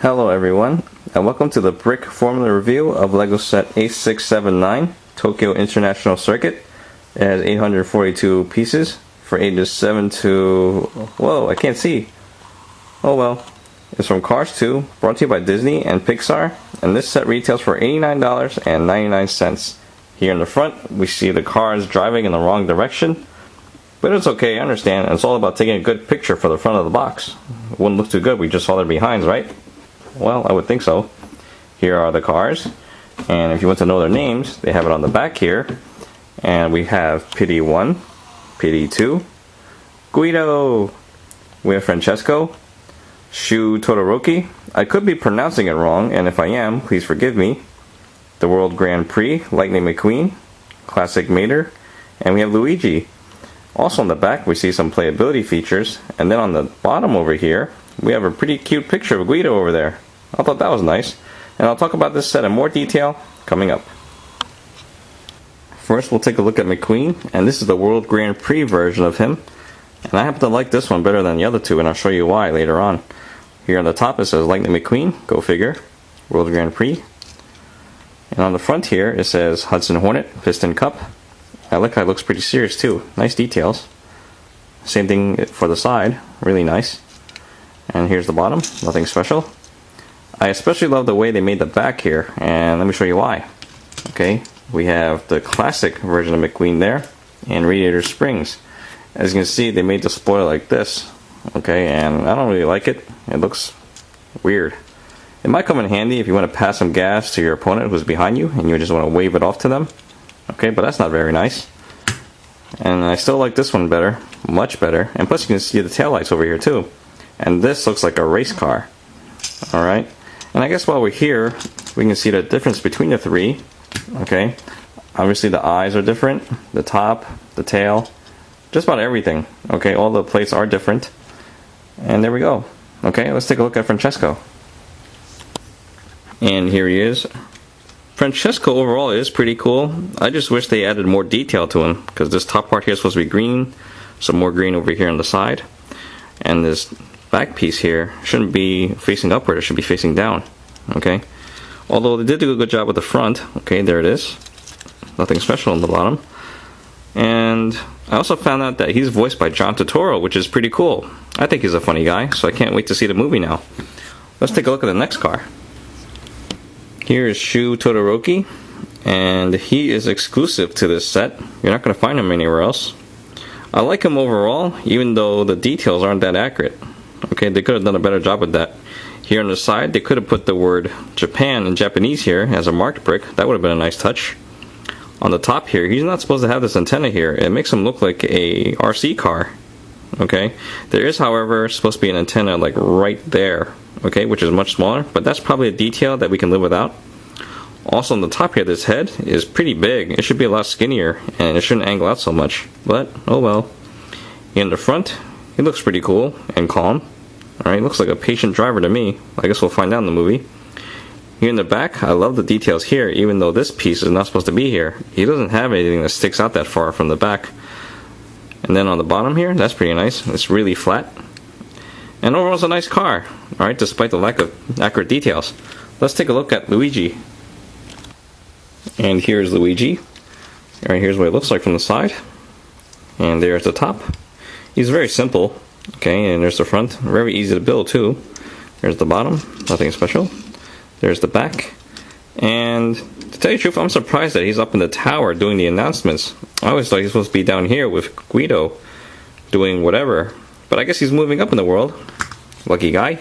Hello everyone, and welcome to the Brickformula review of LEGO set A679 Tokyo International Circuit. It has 842 pieces for ages 7 to... whoa, I can't see. Oh well. It's from Cars 2, brought to you by Disney and Pixar, and this set retails for $89.99. Here in the front, we see the cars driving in the wrong direction, but it's okay, I understand. It's all about taking a good picture for the front of the box. It wouldn't look too good, we just saw their behinds, right? Well, I would think so. Here are the cars, and if you want to know their names, they have it on the back here. And we have Pity 1, Pity 2, Guido, we have Francesco, Shu Todoroki. I could be pronouncing it wrong, and if I am, please forgive me. The World Grand Prix, Lightning McQueen, Classic Mater, and we have Luigi. Also on the back, we see some playability features, and then on the bottom over here, we have a pretty cute picture of Guido over there. I thought that was nice, and I'll talk about this set in more detail coming up. First, we'll take a look at McQueen, and this is the World Grand Prix version of him. And I happen to like this one better than the other two, and I'll show you why later on. Here on the top it says Lightning McQueen, go figure, World Grand Prix. And on the front here it says Hudson Hornet, Piston Cup. I like how it looks pretty serious too, nice details. Same thing for the side, really nice. And here's the bottom, nothing special. I especially love the way they made the back here, and let me show you why. Okay, we have the classic version of McQueen there, and radiator springs. As you can see, they made the spoiler like this. Okay, and I don't really like it. It looks weird. It might come in handy if you want to pass some gas to your opponent who's behind you, and you just want to wave it off to them. Okay, but that's not very nice. And I still like this one better, much better. And plus you can see the taillights over here too. And this looks like a race car. Alright, and I guess while we're here, we can see the difference between the three. Okay, obviously the eyes are different, the top, the tail, just about everything. Okay, all the plates are different. And there we go. Okay, let's take a look at Francesco. And here he is. Francesco overall is pretty cool. I just wish they added more detail to him, because this top part here is supposed to be green, some more green over here on the side, and this back piece here shouldn't be facing upward, it should be facing down. Okay, although they did do a good job with the front. Okay, there it is, nothing special on the bottom. And I also found out that he's voiced by John Turturro, which is pretty cool. I think he's a funny guy, so I can't wait to see the movie now. Let's take a look at the next car. Here is Shu Todoroki, and he is exclusive to this set. You're not going to find him anywhere else. I like him overall, even though the details aren't that accurate. Okay, they could have done a better job with that. Here on the side, they could have put the word Japan in Japanese here as a marked brick. That would have been a nice touch. On the top here, he's not supposed to have this antenna here. It makes him look like a RC car. Okay, there is, however, supposed to be an antenna like right there. Okay, which is much smaller, but that's probably a detail that we can live without. Also on the top here, this head is pretty big. It should be a lot skinnier, and it shouldn't angle out so much. But, oh well. In the front, he looks pretty cool and calm. Alright, looks like a patient driver to me. I guess we'll find out in the movie. Here in the back, I love the details here, even though this piece is not supposed to be here. He doesn't have anything that sticks out that far from the back. And then on the bottom here, that's pretty nice. It's really flat. And overall, it's a nice car. Alright, despite the lack of accurate details. Let's take a look at Luigi. And here's Luigi. Alright, here's what it looks like from the side. And there's the top. He's very simple. Okay, and there's the front. Very easy to build too. There's the bottom. Nothing special. There's the back. And to tell you the truth, I'm surprised that he's up in the tower doing the announcements. I always thought he was supposed to be down here with Guido doing whatever. But I guess he's moving up in the world. Lucky guy.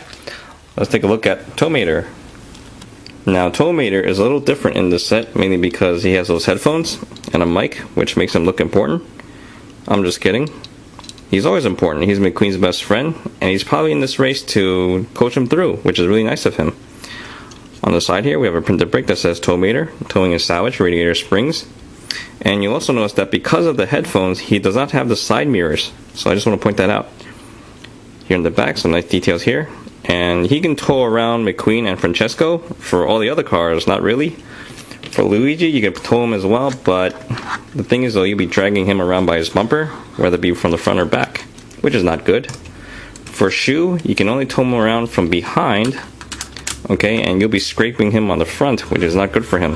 Let's take a look at Tomater. Now, Tomater is a little different in this set, mainly because he has those headphones and a mic, which makes him look important. I'm just kidding. He's always important. He's McQueen's best friend, and he's probably in this race to coach him through, which is really nice of him. On the side here, we have a printed brick that says Tomater, towing is salvage, radiator springs. And you'll also notice that because of the headphones, he does not have the side mirrors. So I just want to point that out. Here in the back, some nice details here. And he can tow around McQueen and Francesco. For all the other cars, not really. For Luigi, you can tow him as well, but the thing is though, you'll be dragging him around by his bumper, whether it be from the front or back, which is not good. For Shu, you can only tow him around from behind okay, and you'll be scraping him on the front, which is not good for him.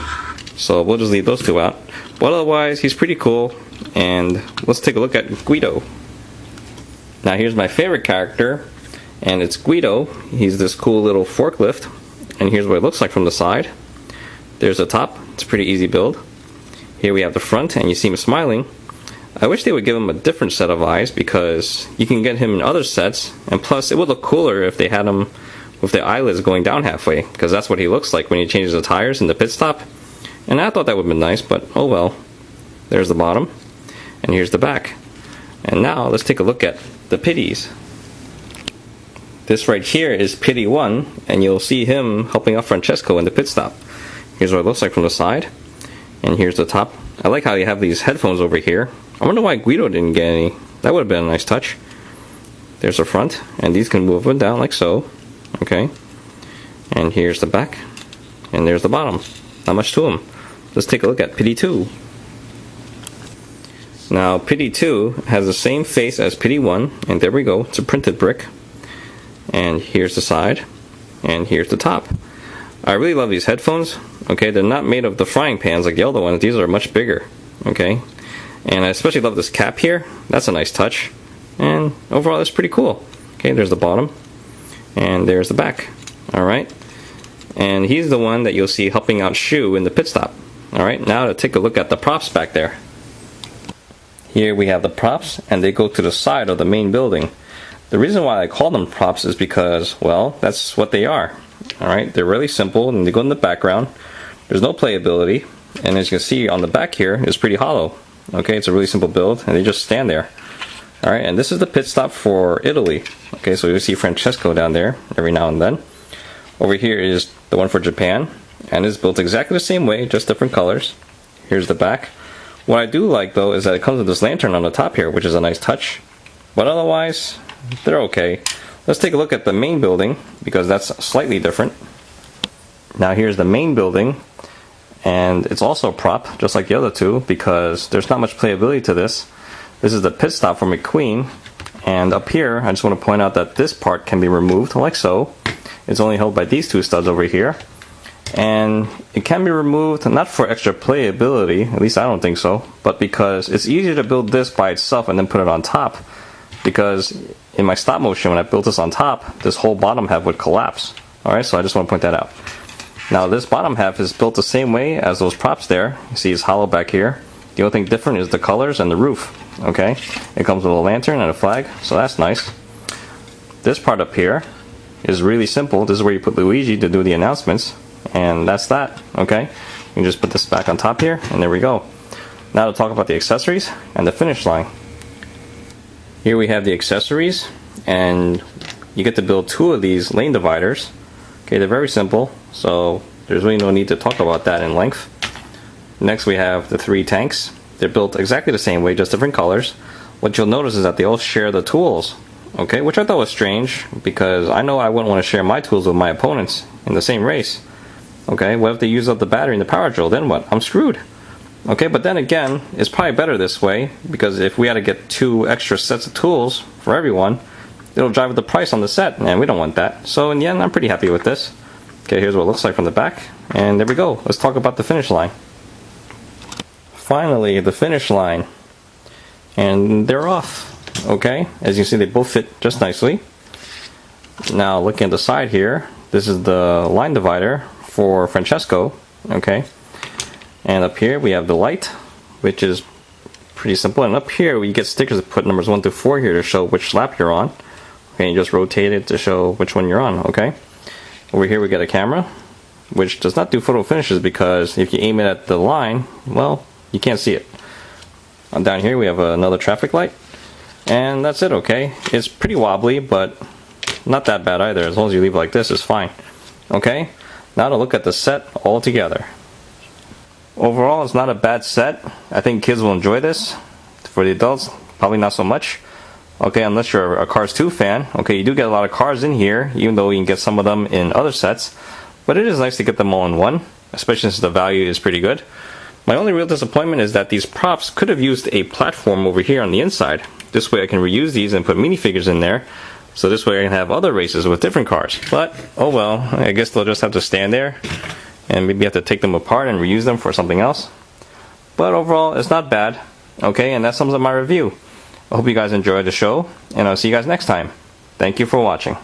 So we'll just leave those two out. But otherwise, he's pretty cool. And let's take a look at Guido. Now here's my favorite character, and it's Guido. He's this cool little forklift, and here's what it looks like from the side. There's the top. It's a pretty easy build. Here we have the front, and you see him smiling. I wish they would give him a different set of eyes, because you can get him in other sets, and plus it would look cooler if they had him with the eyelids going down halfway, because that's what he looks like when he changes the tires in the pit stop. And I thought that would have been nice, but oh well. There's the bottom, and here's the back. And now let's take a look at the pitties. This right here is Pitty 1, and you'll see him helping out Francesco in the pit stop. Here's what it looks like from the side, and here's the top. I like how you have these headphones over here. I wonder why Guido didn't get any. That would have been a nice touch. There's the front, and these can move up and down like so. Okay, and here's the back, and there's the bottom. Not much to them. Let's take a look at Pitty 2. Now Pitty 2 has the same face as Pitty 1, and there we go, it's a printed brick. And here's the side, and here's the top. I really love these headphones. Okay, they're not made of the frying pans like the other ones. These are much bigger. Okay, and I especially love this cap here. That's a nice touch, and overall it's pretty cool. Okay, there's the bottom, and there's the back. Alright, and he's the one that you'll see helping out Shu in the pit stop. Alright, now to take a look at the props back there. Here we have the props, and they go to the side of the main building. The reason why I call them props is because, well, that's what they are. Alright, they're really simple, and they go in the background. There's no playability, and as you can see on the back here, it's pretty hollow. Okay, it's a really simple build, and they just stand there. Alright, and this is the pit stop for Italy. Okay, so you'll see Francesco down there every now and then. Over here is the one for Japan, and it's built exactly the same way, just different colors. Here's the back. What I do like though is that it comes with this lantern on the top here, which is a nice touch. But otherwise, they're okay. Let's take a look at the main building, because that's slightly different. Now here's the main building, and it's also a prop, just like the other two, because there's not much playability to this. This is the pit stop for McQueen, and up here, I just want to point out that this part can be removed, like so. It's only held by these two studs over here. And it can be removed, not for extra playability, at least I don't think so, but because it's easier to build this by itself and then put it on top, because in my stop motion when I built this on top, this whole bottom half would collapse. Alright, so I just want to point that out. Now this bottom half is built the same way as those props there. You see it's hollow back here. The only thing different is the colors and the roof. Okay, it comes with a lantern and a flag, so that's nice. This part up here is really simple. This is where you put Luigi to do the announcements. And that's that, okay? You can just put this back on top here, and there we go. Now to talk about the accessories and the finish line. Here we have the accessories, and you get to build two of these lane dividers. Okay, they're very simple, so there's really no need to talk about that in length. Next we have the three tanks. They're built exactly the same way, just different colors. What you'll notice is that they all share the tools, okay? Which I thought was strange, because I know I wouldn't want to share my tools with my opponents in the same race. Okay, what if they use up the battery in the power drill? Then what? I'm screwed. Okay, but then again, it's probably better this way, because if we had to get two extra sets of tools for everyone, it'll drive up the price on the set, and we don't want that. So in the end, I'm pretty happy with this. Okay, here's what it looks like from the back, and there we go. Let's talk about the finish line. Finally, the finish line. And they're off. Okay, as you can see, they both fit just nicely. Now looking at the side here, this is the line divider for Francesco. Okay, and up here we have the light, which is pretty simple, and up here you get stickers that put numbers 1 through 4 here to show which lap you're on. Okay, you just rotate it to show which one you're on. Okay, over here we get a camera, which does not do photo finishes, because if you aim it at the line, well, you can't see it. Down here we have another traffic light, and that's it. Okay, it's pretty wobbly, but not that bad either. As long as you leave it like this, it's fine. Okay, now to look at the set all together. Overall, it's not a bad set. I think kids will enjoy this. For the adults, probably not so much. Okay, unless you're a Cars 2 fan. Okay, you do get a lot of cars in here, even though you can get some of them in other sets. But it is nice to get them all in one, especially since the value is pretty good. My only real disappointment is that these props could have used a platform over here on the inside. This way I can reuse these and put minifigures in there. So this way I can have other races with different cars. But, oh well, I guess they'll just have to stand there and maybe have to take them apart and reuse them for something else. But overall, it's not bad. Okay, and that sums up my review. I hope you guys enjoyed the show, and I'll see you guys next time. Thank you for watching.